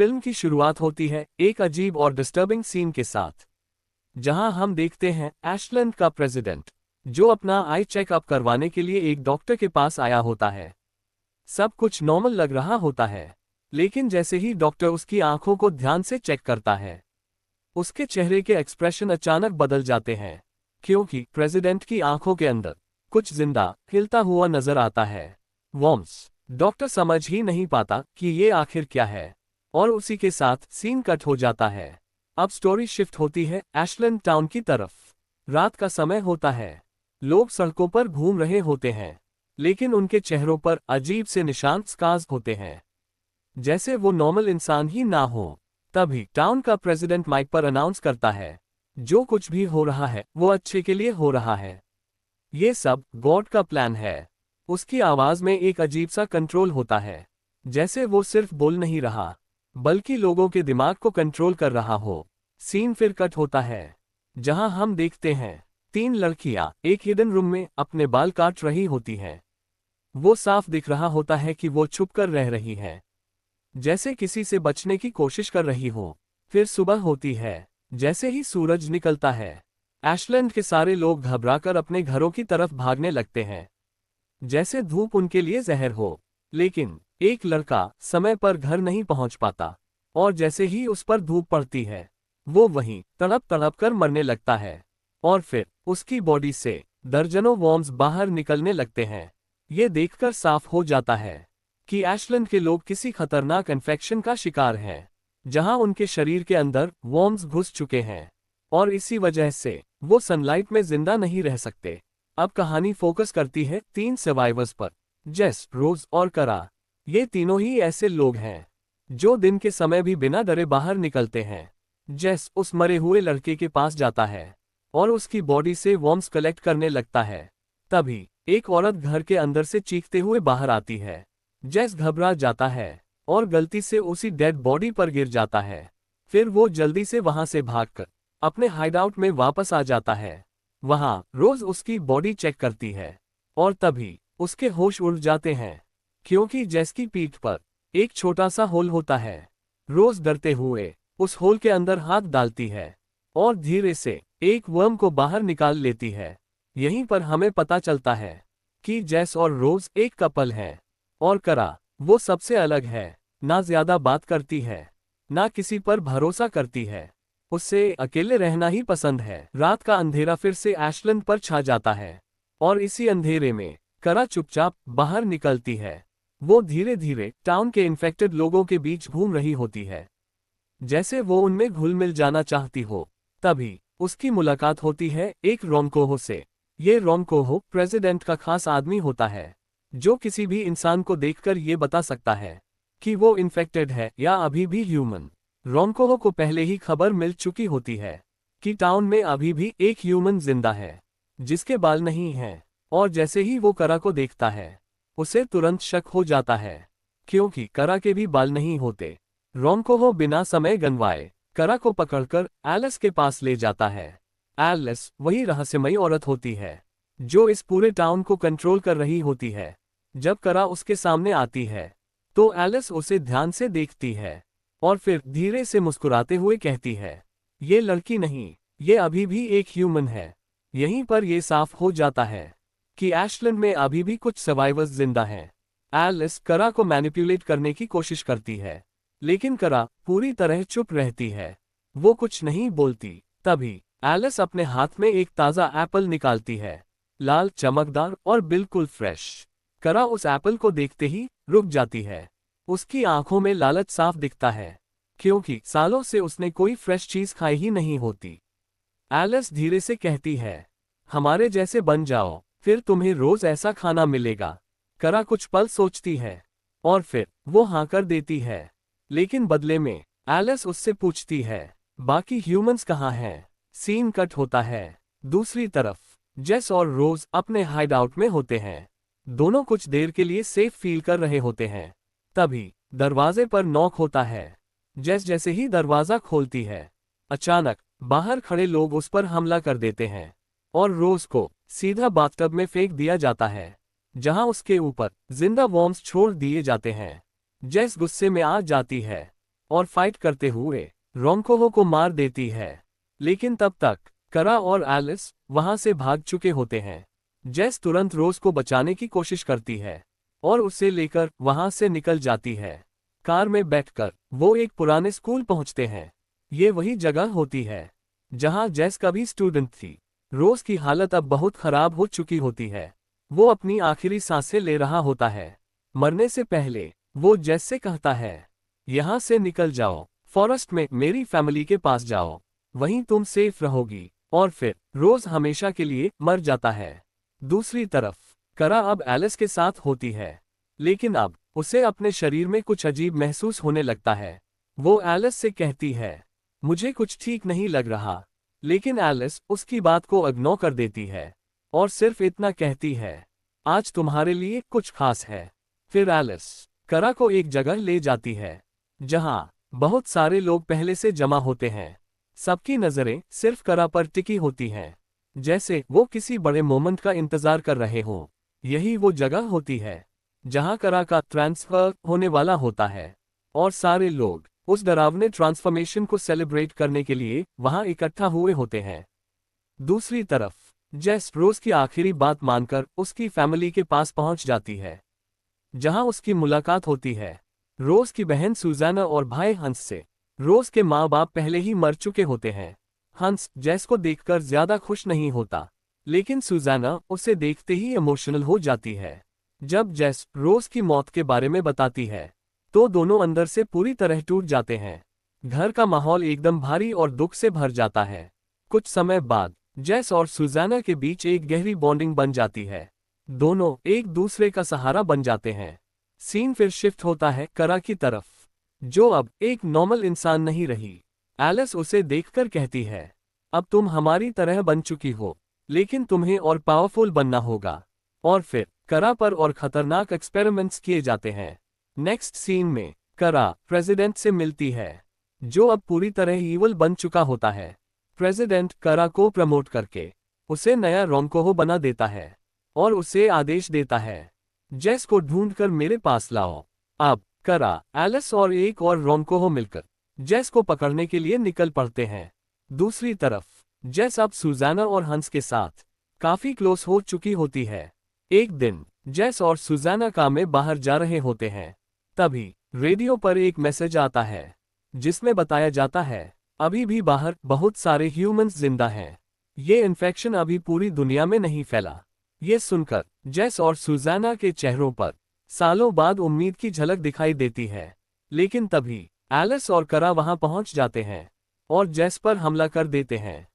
Film की शुरुआत होती है एक अजीब और डिस्टर्बिंग सीन के साथ, जहां हम देखते हैं एशलैंड का प्रेसिडेंट, जो अपना आई चेकअप करवाने के लिए एक डॉक्टर के पास आया होता है। सब कुछ नॉर्मल लग रहा होता है, लेकिन जैसे ही डॉक्टर उसकी आंखों को ध्यान से चेक करता है, उसके चेहरे के एक्सप्रेशन अचानक बदल जाते हैं, क्योंकि प्रेसिडेंट की आंखों के अंदर कुछ जिंदा हिलता हुआ नजर आता है। वॉर्म्स। डॉक्टर समझ ही नहीं पाता कि ये आखिर क्या है, और उसी के साथ सीन कट हो जाता है। अब स्टोरी शिफ्ट होती है एशलैंड टाउन की तरफ। रात का समय होता है, लोग सड़कों पर घूम रहे होते हैं, लेकिन उनके चेहरों पर अजीब से निशान स्कार्स होते हैं, जैसे वो नॉर्मल इंसान ही ना हो। तभी टाउन का प्रेसिडेंट माइक पर अनाउंस करता है, जो कुछ भी हो रहा है वो अच्छे के लिए हो रहा है। ये सब गॉड का प्लान है। उसकी आवाज में एक अजीब सा कंट्रोल होता है, जैसे वो सिर्फ बोल नहीं रहा, बल्कि लोगों के दिमाग को कंट्रोल कर रहा हो। सीन फिर कट होता है, जहां हम देखते हैं 3 लड़कियां एक हिडन रूम में अपने बाल काट रही होती हैं। वो साफ दिख रहा होता है कि वो छुपकर रह रही हैं, जैसे किसी से बचने की कोशिश कर रही हो। फिर सुबह होती है। जैसे ही सूरज निकलता है, एशलैंड के सारे लोग घबराकर अपने घरों की तरफ भागने लगते हैं, जैसे धूप उनके लिए जहर हो। लेकिन एक लड़का समय पर घर नहीं पहुंच पाता, और जैसे ही उस पर धूप पड़ती है, वो वहीं तड़प तड़प कर मरने लगता है, और फिर उसकी बॉडी से दर्जनों वॉर्म्स बाहर निकलने लगते हैं। ये देखकर साफ हो जाता है कि एशलैंड के लोग किसी खतरनाक इन्फेक्शन का शिकार हैं, जहां उनके शरीर के अंदर वॉर्म्स घुस चुके हैं, और इसी वजह से वो सनलाइट में जिंदा नहीं रह सकते। अब कहानी फोकस करती है 3 सर्वाइवर्स पर, जेस, रोज और करा। ये तीनों ही ऐसे लोग हैं जो दिन के समय भी बिना डरे बाहर निकलते हैं। जेस उस मरे हुए लड़के के पास जाता है और उसकी बॉडी से वॉर्म्स कलेक्ट करने लगता है। तभी एक औरत घर के अंदर से चीखते हुए बाहर आती है। जेस घबरा जाता है और गलती से उसी डेड बॉडी पर गिर जाता है। फिर वो जल्दी से वहां से भागकर अपने हाइडआउट में वापस आ जाता है। वहां रोज उसकी बॉडी चेक करती है, और तभी उसके होश उड़ जाते हैं, क्योंकि जेस की पीठ पर एक छोटा सा होल होता है। रोज डरते हुए उस होल के अंदर हाथ डालती है और धीरे से एक वर्म को बाहर निकाल लेती है। यहीं पर हमें पता चलता है कि जेस और रोज एक कपल है, और करा वो सबसे अलग है। ना ज्यादा बात करती है, ना किसी पर भरोसा करती है। उससे अकेले रहना ही पसंद है। रात का अंधेरा फिर से एशलैंड पर छा जाता है, और इसी अंधेरे में करा चुपचाप बाहर निकलती है। वो धीरे धीरे टाउन के इन्फेक्टेड लोगों के बीच घूम रही होती है, जैसे वो उनमें घुल मिल जाना चाहती हो। तभी उसकी मुलाकात होती है एक रोमकोहो से। ये रोमकोहो प्रेसिडेंट का खास आदमी होता है, जो किसी भी इंसान को देखकर ये बता सकता है कि वो इन्फेक्टेड है या अभी भी ह्यूमन। रोमकोहो को पहले ही खबर मिल चुकी होती है कि टाउन में अभी भी एक ह्यूमन जिंदा है, जिसके बाल नहीं हैं, और जैसे ही वो करा को देखता है, उसे तुरंत शक हो जाता है, क्योंकि करा के भी बाल नहीं होते। रोमकोहो बिना समय गंवाए करा को पकड़कर एलिस के पास ले जाता है। एलिस वही रहस्यमयी औरत होती है जो इस पूरे टाउन को कंट्रोल कर रही होती है। जब करा उसके सामने आती है, तो एलिस उसे ध्यान से देखती है और फिर धीरे से मुस्कुराते हुए कहती है, ये लड़की नहीं, ये अभी भी एक ह्यूमन है। यहीं पर यह साफ हो जाता है कि एशलैंड में अभी भी कुछ सर्वाइवर्स जिंदा हैं। एलिस करा को मैनिपुलेट करने की कोशिश करती है, लेकिन करा पूरी तरह चुप रहती है। वो कुछ नहीं बोलती। तभी एलिस अपने हाथ में एक ताज़ा एप्पल निकालती है, लाल, चमकदार और बिल्कुल फ्रेश। करा उस एप्पल को देखते ही रुक जाती है। उसकी आंखों में लालच साफ दिखता है, क्योंकि सालों से उसने कोई फ्रेश चीज खाई ही नहीं होती। एलिस धीरे से कहती है, हमारे जैसे बन जाओ, फिर तुम्हें रोज ऐसा खाना मिलेगा। करा कुछ पल सोचती है, और फिर वो हाँ कर देती है। लेकिन बदले में एलिस उससे पूछती है, बाकी ह्यूमंस कहाँ हैं? सीन कट होता है। दूसरी तरफ जेस और रोज अपने हाइडआउट में होते हैं। दोनों कुछ देर के लिए सेफ फील कर रहे होते हैं। तभी दरवाजे पर नॉक होता है। जेस जैसे ही दरवाजा खोलती है, अचानक बाहर खड़े लोग उस पर हमला कर देते हैं, और रोज को सीधा बाथटब में फेंक दिया जाता है, जहां उसके ऊपर जिंदा वॉर्म्स छोड़ दिए जाते हैं। जेस गुस्से में आ जाती है और फाइट करते हुए रोंकोहो को मार देती है। लेकिन तब तक करा और एलिस वहां से भाग चुके होते हैं। जेस तुरंत रोज को बचाने की कोशिश करती है और उसे लेकर वहां से निकल जाती है। कार में बैठकर वो एक पुराने स्कूल पहुंचते हैं। ये वही जगह होती है जहां जेस कभी स्टूडेंट थी। रोज की हालत अब बहुत खराब हो चुकी होती है। वो अपनी आखिरी सांसें ले रहा होता है। मरने से पहले वो जेस से कहता है, यहाँ से निकल जाओ, फॉरेस्ट में मेरी फैमिली के पास जाओ, वहीं तुम सेफ रहोगी। और फिर रोज हमेशा के लिए मर जाता है। दूसरी तरफ करा अब एलिस के साथ होती है, लेकिन अब उसे अपने शरीर में कुछ अजीब महसूस होने लगता है। वो एलिस से कहती है, मुझे कुछ ठीक नहीं लग रहा, लेकिन एलिस उसकी बात को इग्नोर कर देती है और सिर्फ इतना कहती है, आज तुम्हारे लिए कुछ खास है। फिर एलिस करा को एक जगह ले जाती है जहां बहुत सारे लोग पहले से जमा होते हैं। सबकी नजरें सिर्फ करा पर टिकी होती हैं, जैसे वो किसी बड़े मोमेंट का इंतजार कर रहे हों। यही वो जगह होती है जहां करा का ट्रांसफर होने वाला होता है और सारे लोग उस डरावने ट्रांसफॉर्मेशन को सेलिब्रेट करने के लिए वहां इकट्ठा हुए होते हैं। दूसरी तरफ जेस रोज की आखिरी बात मानकर उसकी फैमिली के पास पहुंच जाती है, जहां उसकी मुलाकात होती है रोज की बहन सुजाना और भाई हंस से। रोज के माँ बाप पहले ही मर चुके होते हैं। हंस जेस को देखकर ज्यादा खुश नहीं होता, लेकिन सुजाना उसे देखते ही इमोशनल हो जाती है। जब जेस रोज की मौत के बारे में बताती है तो दोनों अंदर से पूरी तरह टूट जाते हैं। घर का माहौल एकदम भारी और दुख से भर जाता है। कुछ समय बाद जेस और सुजाना के बीच एक गहरी बॉन्डिंग बन जाती है। दोनों एक दूसरे का सहारा बन जाते हैं। सीन फिर शिफ्ट होता है करा की तरफ, जो अब एक नॉर्मल इंसान नहीं रही। एलिस उसे देखकर कहती है, अब तुम हमारी तरह बन चुकी हो, लेकिन तुम्हें और पावरफुल बनना होगा। और फिर करा पर और खतरनाक एक्सपेरिमेंट्स किए जाते हैं। नेक्स्ट सीन में करा प्रेसिडेंट से मिलती है, जो अब पूरी तरह ईवल बन चुका होता है। प्रेसिडेंट करा को प्रमोट करके उसे नया रोंकोहो बना देता है और उसे आदेश देता है, जेस को ढूंढकर मेरे पास लाओ। अब करा, एलिस और एक और रोंकोहो मिलकर जेस को पकड़ने के लिए निकल पड़ते हैं। दूसरी तरफ जेस अब सुजाना और हंस के साथ काफी क्लोज हो चुकी होती है। एक दिन जेस और सुजाना कार में बाहर जा रहे होते हैं। तभी रेडियो पर एक मैसेज आता है जिसमें बताया जाता है, अभी भी बाहर बहुत सारे ह्यूमंस जिंदा हैं। ये इन्फेक्शन अभी पूरी दुनिया में नहीं फैला। ये सुनकर जेस और सुजाना के चेहरों पर सालों बाद उम्मीद की झलक दिखाई देती है। लेकिन तभी एलिस और करा वहां पहुंच जाते हैं और जेस पर हमला कर देते हैं।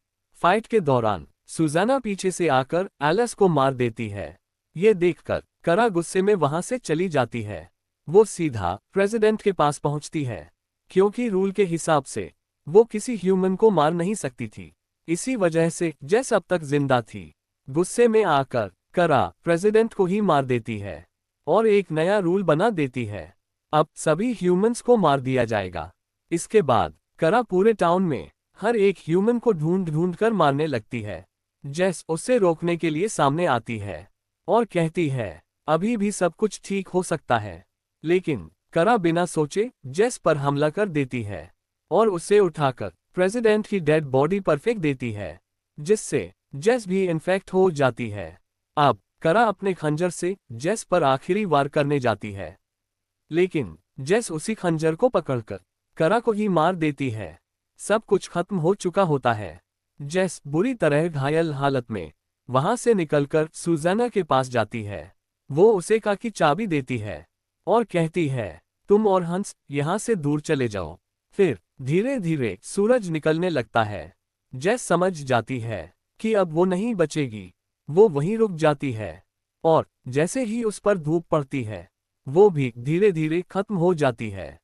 फाइट के दौरान सुजाना पीछे से आकर एलिस को मार देती है। ये देखकर करा गुस्से में वहां से चली जाती है। वो सीधा प्रेसिडेंट के पास पहुंचती है, क्योंकि रूल के हिसाब से वो किसी ह्यूमन को मार नहीं सकती थी। इसी वजह से जेस अब तक जिंदा थी। गुस्से में आकर करा प्रेसिडेंट को ही मार देती है और एक नया रूल बना देती है, अब सभी ह्यूमंस को मार दिया जाएगा। इसके बाद करा पूरे टाउन में हर एक ह्यूमन को ढूंढ ढूंढ कर मारने लगती है। जेस उसे रोकने के लिए सामने आती है और कहती है, अभी भी सब कुछ ठीक हो सकता है। लेकिन करा बिना सोचे जेस पर हमला कर देती है और उसे उठाकर प्रेसिडेंट की डेड बॉडी पर फेंक देती है, जिससे जेस भी इन्फेक्ट हो जाती है। अब करा अपने खंजर से जेस पर आखिरी वार करने जाती है, लेकिन जेस उसी खंजर को पकड़कर करा को ही मार देती है। सब कुछ खत्म हो चुका होता है। जेस बुरी तरह घायल हालत में वहां से निकलकर सुजाना के पास जाती है। वो उसे कार की चाबी देती है और कहती है, तुम और हंस यहाँ से दूर चले जाओ। फिर धीरे धीरे सूरज निकलने लगता है। जेस समझ जाती है कि अब वो नहीं बचेगी। वो वहीं रुक जाती है और जैसे ही उस पर धूप पड़ती है, वो भी धीरे धीरे खत्म हो जाती है।